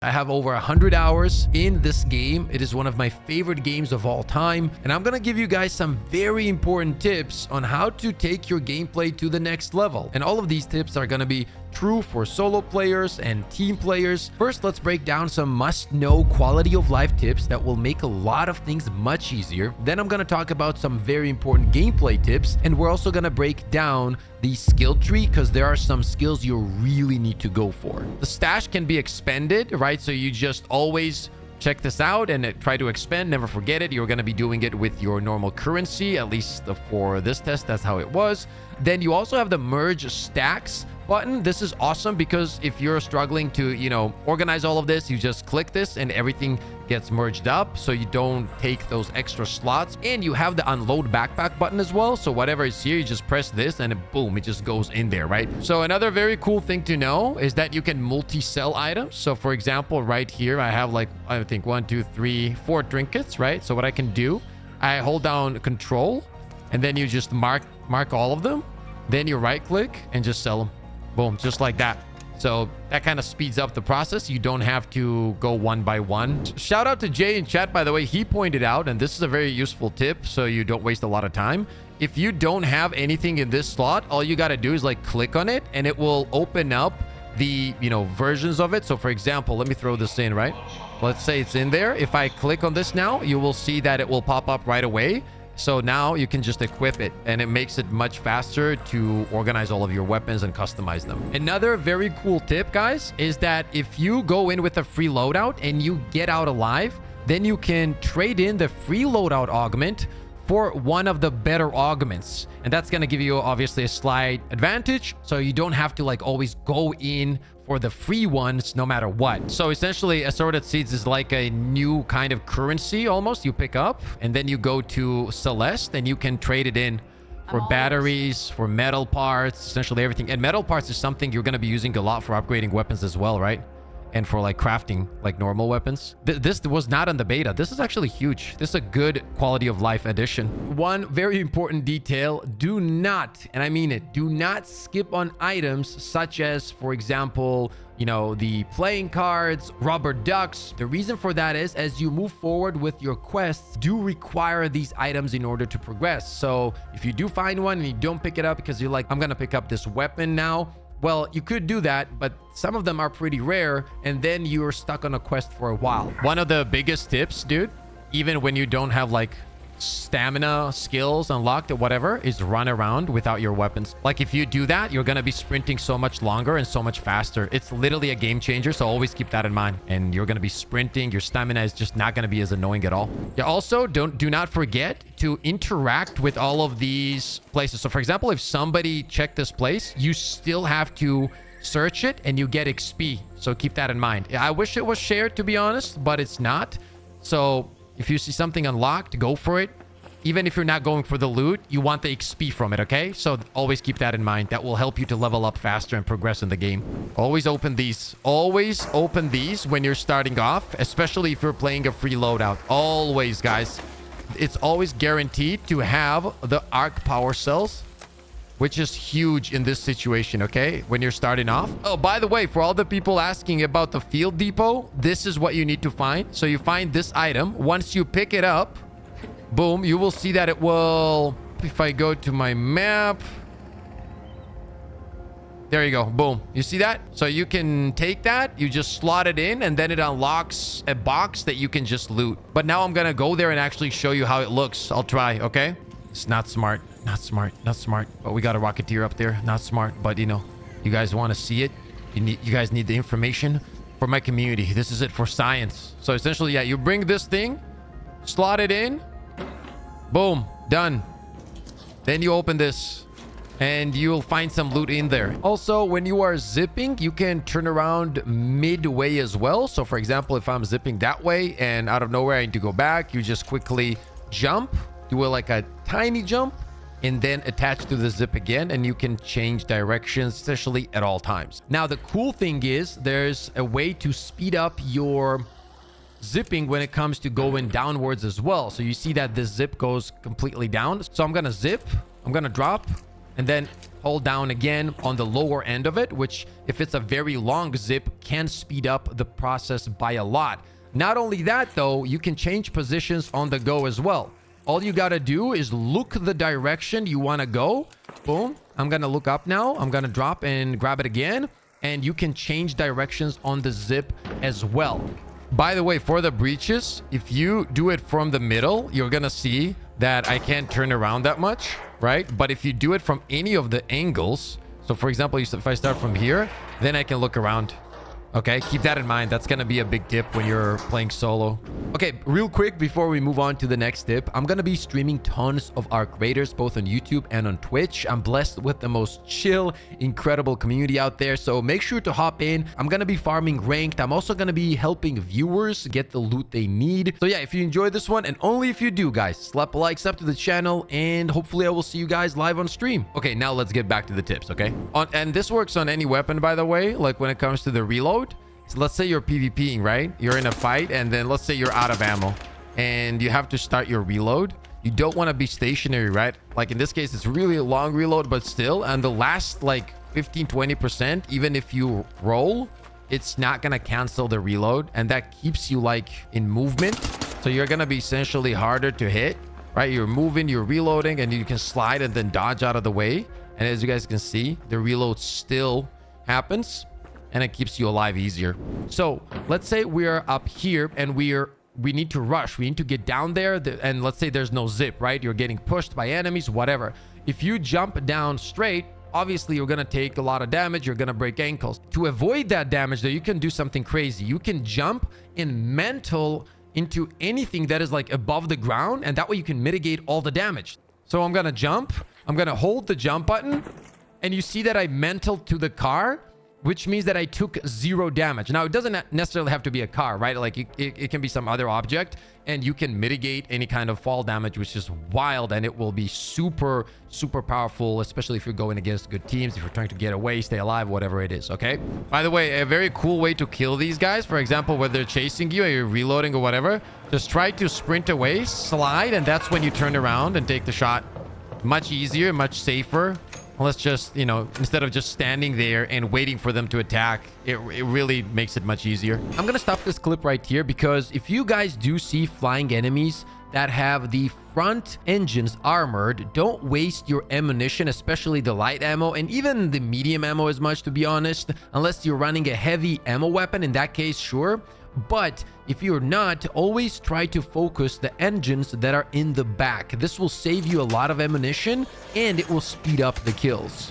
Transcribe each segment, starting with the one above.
I have over 100 hours in this game. It is one of my favorite games of all time. And I'm going to give you guys some very important tips on how to take your gameplay to the next level. And all of these tips are going to be true for solo players and team players. First, let's break down some must-know quality of life tips that will make a lot of things much easier. Then I'm going to talk about some very important gameplay tips. And we're also going to break down the skill tree because there are some skills you really need to go for. The stash can be expended, right? So you just always check this out and try to expend. Never forget it. You're going to be doing it with your normal currency, at least for this test. That's how it was. Then you also have the merge stacks button. This is awesome because if you're struggling to, organize all of this, you just click this and everything gets merged up so you don't take those extra slots. And you have the unload backpack button as well. So whatever is here, you just press this and boom, it just goes in there, right? So another very cool thing to know is that you can multi-sell items. So for example, right here, I have I think 1, 2, 3, 4 trinkets, right? So what I can do, I hold down control and then you just mark all of them. Then you right click and just sell them. Boom, just like that. So that kind of speeds up the process. You don't have to go one by one. Shout out to Jay in chat, by the way. He pointed out, and this is a very useful tip so you don't waste a lot of time. If you don't have anything in this slot, all you got to do is click on it and it will open up the, versions of it. So for example, let me throw this in, right? Let's say it's in there. If I click on this now, you will see that it will pop up right away. So now you can just equip it and it makes it much faster to organize all of your weapons and customize them. Another very cool tip, guys, is that if you go in with a free loadout and you get out alive, then you can trade in the free loadout augment for one of the better augments. And that's going to give you obviously a slight advantage. So you don't have to always go in for the free ones no matter what. So essentially assorted seeds is like a new kind of currency almost you pick up, and then you go to Celeste and you can trade it in for batteries, for metal parts, essentially everything. And metal parts is something you're going to be using a lot for upgrading weapons as well, right? And for crafting normal weapons. This was not on the beta. This is actually huge. This is a good quality of life addition. One very important detail: do not, and I mean it, do not skip on items such as, for example, the playing cards, rubber ducks. The reason for that is as you move forward with your quests, do require these items in order to progress. So if you do find one and you don't pick it up because you're I'm gonna pick up this weapon now, well, you could do that, but some of them are pretty rare, and then you're stuck on a quest for a while. One of the biggest tips, dude, even when you don't have stamina skills unlocked or whatever, is run around without your weapons. If you do that, you're gonna be sprinting so much longer and so much faster. It's literally a game changer, so always keep that in mind. And you're gonna be sprinting. Your stamina is just not gonna be as annoying at all. Yeah, also do not forget to interact with all of these places. So for example, if somebody checked this place, you still have to search it and you get XP. So keep that in mind. I wish it was shared, to be honest, but it's not. So if you see something unlocked, go for it. Even if you're not going for the loot, you want the XP from it, okay? So always keep that in mind. That will help you to level up faster and progress in the game. Always open these. Always open these when you're starting off, especially if you're playing a free loadout. Always, guys. It's always guaranteed to have the arc power cells, which is huge in this situation, okay? When you're starting off. Oh, by the way, for all the people asking about the field depot, this is what you need to find. So you find this item. Once you pick it up, boom, you will see that it will... If I go to my map... There you go. Boom. You see that? So you can take that, you just slot it in, and then it unlocks a box that you can just loot. But now I'm gonna go there and actually show you how it looks. I'll try, okay? It's not smart. Not smart. Not smart. But we got a Rocketeer up there. Not smart. But, you guys want to see it. You guys need the information for my community. This is it for science. So essentially, yeah, you bring this thing, slot it in. Boom. Done. Then you open this and you'll find some loot in there. Also, when you are zipping, you can turn around midway as well. So for example, if I'm zipping that way and out of nowhere I need to go back, you just quickly jump, do a tiny jump, and then attach to the zip again, and you can change directions, essentially at all times. Now, the cool thing is there's a way to speed up your zipping when it comes to going downwards as well. So you see that this zip goes completely down. So I'm gonna zip, I'm gonna drop, and then hold down again on the lower end of it, which if it's a very long zip can speed up the process by a lot. Not only that though, you can change positions on the go as well. All you got to do is look the direction you want to go. Boom. I'm going to look up now. I'm going to drop and grab it again. And you can change directions on the zip as well. By the way, for the breaches, if you do it from the middle, you're going to see that I can't turn around that much, right? But if you do it from any of the angles, so for example, if I start from here, then I can look around. Okay, keep that in mind. That's going to be a big tip when you're playing solo. Okay, real quick before we move on to the next tip, I'm going to be streaming tons of ARC Raiders, both on YouTube and on Twitch. I'm blessed with the most chill, incredible community out there. So make sure to hop in. I'm going to be farming ranked. I'm also going to be helping viewers get the loot they need. So yeah, if you enjoyed this one, and only if you do, guys, slap a like, sub to the channel, and hopefully I will see you guys live on stream. Okay, now let's get back to the tips, okay? And this works on any weapon, by the way, like when it comes to the reload. So let's say you're PvPing, right? You're in a fight, and then let's say you're out of ammo and you have to start your reload. You don't want to be stationary, right? Like in this case, it's really a long reload, but still, and the last like 15-20%, even if you roll, it's not going to cancel the reload, and that keeps you like in movement. So you're going to be essentially harder to hit, right? You're moving, you're reloading, and you can slide and then dodge out of the way. And as you guys can see, the reload still happens, and it keeps you alive easier. So let's say we're up here and we need to rush. We need to get down there, and let's say there's no zip, right? You're getting pushed by enemies, whatever. If you jump down straight, obviously you're gonna take a lot of damage. You're gonna break ankles. To avoid that damage though, you can do something crazy. You can jump and mental into anything that is like above the ground, and that way you can mitigate all the damage. So I'm gonna jump. I'm gonna hold the jump button, and you see that I mental to the car, which means that I took 0 damage. Now, it doesn't necessarily have to be a car, right? Like it can be some other object, and you can mitigate any kind of fall damage, which is wild, and it will be super, super powerful, especially if you're going against good teams, if you're trying to get away, stay alive, whatever it is, okay? By the way, a very cool way to kill these guys, for example, when they're chasing you and you're reloading or whatever, just try to sprint away, slide, and that's when you turn around and take the shot. Much easier, much safer. Let's just, you know, instead of just standing there and waiting for them to attack, it really makes it much easier. I'm gonna stop this clip right here, because if you guys do see flying enemies that have the front engines armored, don't waste your ammunition, especially the light ammo and even the medium ammo as much, to be honest, unless you're running a heavy ammo weapon. In that case, sure. But if you're not, always try to focus the engines that are in the back. This will save you a lot of ammunition, and it will speed up the kills.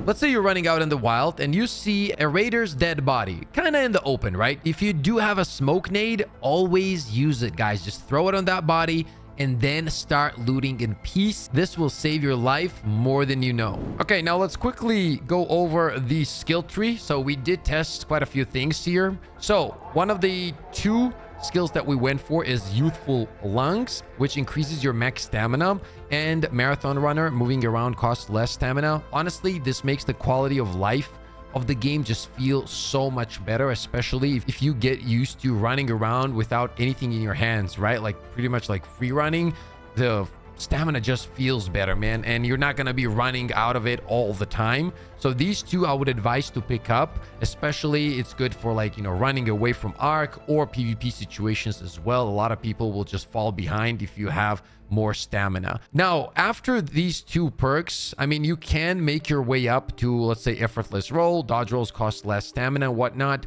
Let's say you're running out in the wild and you see a raider's dead body, kind of in the open, right? If you do have a smoke nade, always use it, guys. Just throw it on that body and then start looting in peace. This will save your life more than you know. Okay, now let's quickly go over the skill tree. So we did test quite a few things here. So one of the 2 skills that we went for is Youthful Lungs, which increases your max stamina, and Marathon Runner, moving around costs less stamina. Honestly, this makes the quality of life of the game just feel so much better, especially if you get used to running around without anything in your hands, right? Like pretty much like free running. The stamina just feels better, man, and you're not gonna be running out of it all the time. So these 2 I would advise to pick up, especially it's good for, like, you know, running away from arc or PvP situations as well. A lot of people will just fall behind if you have more stamina. Now, after these 2 perks, I mean, you can make your way up to, let's say, effortless roll. Dodge rolls cost less stamina, whatnot,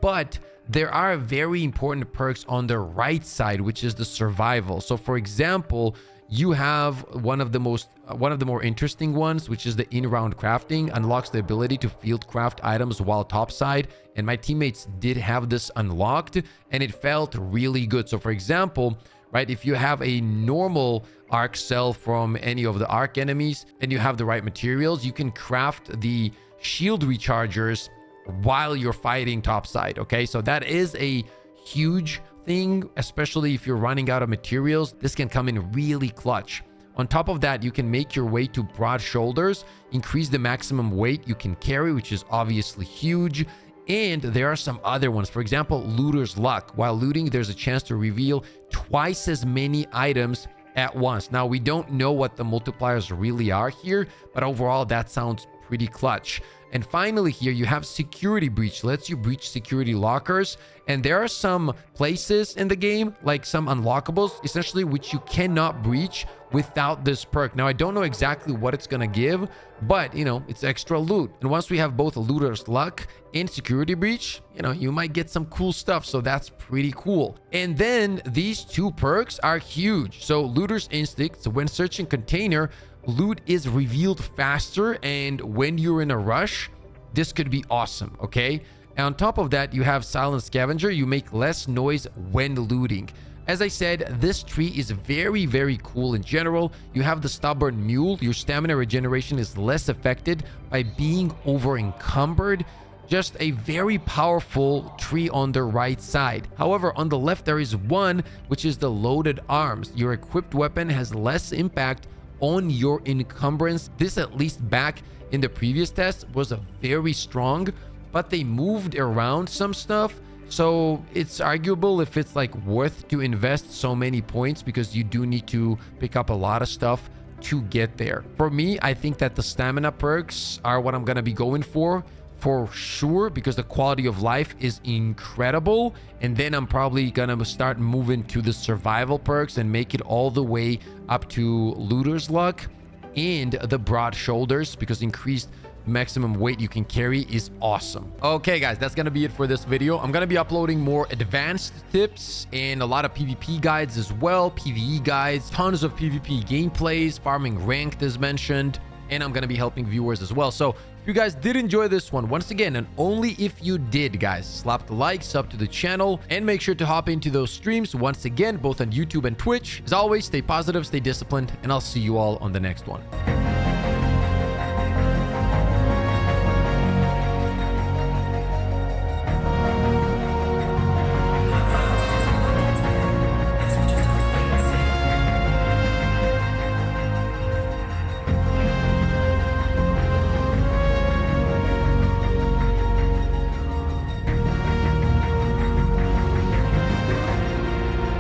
but there are very important perks on the right side, which is the survival. So for example, you have one of the more interesting ones, which is the in-round crafting. Unlocks the ability to field craft items while topside, and my teammates did have this unlocked, and it felt really good. So for example, right, if you have a normal arc cell from any of the arc enemies and you have the right materials, you can craft the shield rechargers while you're fighting topside. Okay, so that is a huge thing, especially if you're running out of materials. This can come in really clutch. On top of that, you can make your way to broad shoulders, increase the maximum weight you can carry, which is obviously huge. And there are some other ones. For example, Looter's Luck. While looting, there's a chance to reveal twice as many items at once. Now, we don't know what the multipliers really are here, but overall, that sounds pretty clutch. And finally here, you have security breach. Lets you breach security lockers. And there are some places in the game, like some unlockables, essentially, which you cannot breach without this perk. Now, I don't know exactly what it's going to give, but, you know, it's extra loot. And once we have both Looter's Luck and Security Breach, you know, you might get some cool stuff. So that's pretty cool. And then these two perks are huge. So Looter's Instinct, so when searching container, loot is revealed faster, and when you're in a rush, this could be awesome. Okay, and on top of that, you have Silent Scavenger. You make less noise when looting. As I said, this tree is very, very cool in general. You have the Stubborn Mule. Your stamina regeneration is less affected by being over encumbered. Just a very powerful tree on the right side. However, on the left, there is one, which is the Loaded Arms. Your equipped weapon has less impact on your encumbrance. This, at least back in the previous test, was a very strong, but they moved around some stuff, so it's arguable if it's like worth to invest so many points, because you do need to pick up a lot of stuff to get there. For me, I think that the stamina perks are what I'm gonna be going for sure, because the quality of life is incredible. And then I'm probably gonna start moving to the survival perks and make it all the way up to Looter's Luck and the Broad Shoulders, because increased maximum weight you can carry is awesome. Okay guys, that's gonna be it for this video. I'm gonna be uploading more advanced tips and a lot of PvP guides as well, PvE guides, tons of PvP gameplays, farming ranked as mentioned, and I'm gonna be helping viewers as well. So if you guys did enjoy this one, once again, and only if you did, guys, slap the like, sub to the channel, and make sure to hop into those streams once again, both on YouTube and Twitch. As always, stay positive, stay disciplined, and I'll see you all on the next one.